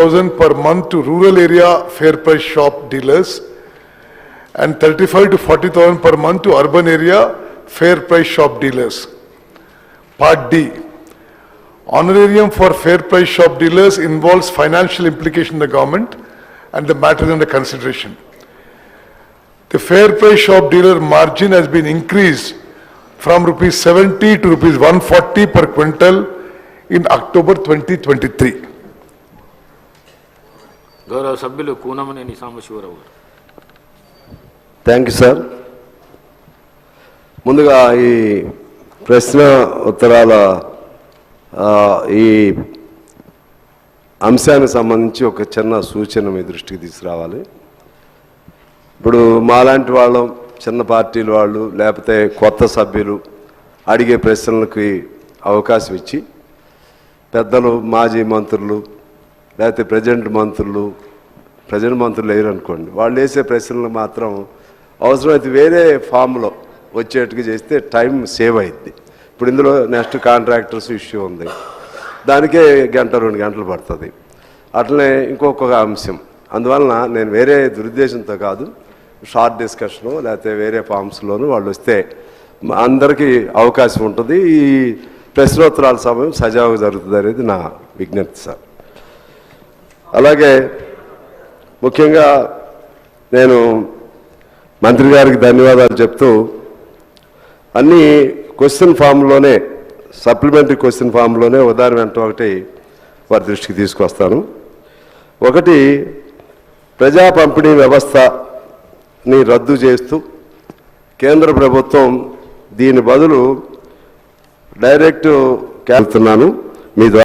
1,000 per month to rural area fair price shop dealers and 35 to 40,000 per month to urban area fair price shop dealers. Part D. Honorarium for fair price shop dealers involves financial implication in the government and the matter is under consideration. The fair price shop dealer margin has been increased from rupees 70 to rupees 140 per quintal in October 2023. గౌరవ సభ్యులు కూనమనేని సాంబశివరావు గారు. Thank you sir. ముందుగా ఈ ప్రశ్న ఉత్తరాల ఈ అంశానికి సంబంధించి ఒక చిన్న సూచన మీ దృష్టికి తీసుకురావాలి. ఇప్పుడు మాలాంటి వాళ్ళం, చిన్న పార్టీల వాళ్ళు, లేకపోతే కొత్త సభ్యులు అడిగే ప్రశ్నలకి అవకాశం ఇచ్చి పెద్దలు, మాజీ మంత్రులు, లేకపోతే ప్రజెంట్ మంత్రులు వేయరు అనుకోండి, వాళ్ళు వేసే ప్రశ్నలు మాత్రం అవసరమైతే వేరే ఫామ్లో వచ్చేట్టుగా చేస్తే టైం సేవ్ అయింది. ఇప్పుడు ఇందులో నెక్స్ట్ కాంట్రాక్టర్స్ ఇష్యూ ఉంది, దానికే 1-2 గంటలు పడుతుంది. అట్లనే ఇంకొక అంశం, అందువలన నేను వేరే దురుద్దేశంతో కాదు, షార్ట్ డిస్కషను లేకపోతే వేరే ఫామ్స్లోనూ వాళ్ళు వస్తే అందరికీ అవకాశం ఉంటుంది. ఈ ప్రశ్నోత్తరాల సమయం సజావుగా జరుగుతుంది అనేది నా విజ్ఞప్తి సార్. అలాగే ముఖ్యంగా నేను మంత్రి గారికి ధన్యవాదాలు చెప్తూ అన్నీ క్వశ్చన్ ఫామ్లోనే, సప్లిమెంటరీ క్వశ్చన్ ఫామ్లోనే ఉదాహరణ వెంట ఒకటి వారి దృష్టికి తీసుకొస్తాను. ఒకటి, ప్రజా పంపిణీ వ్యవస్థని రద్దు చేస్తూ కేంద్ర ప్రభుత్వం దీని బదులు డైరెక్ట్ కేళ్తున్నాను మీ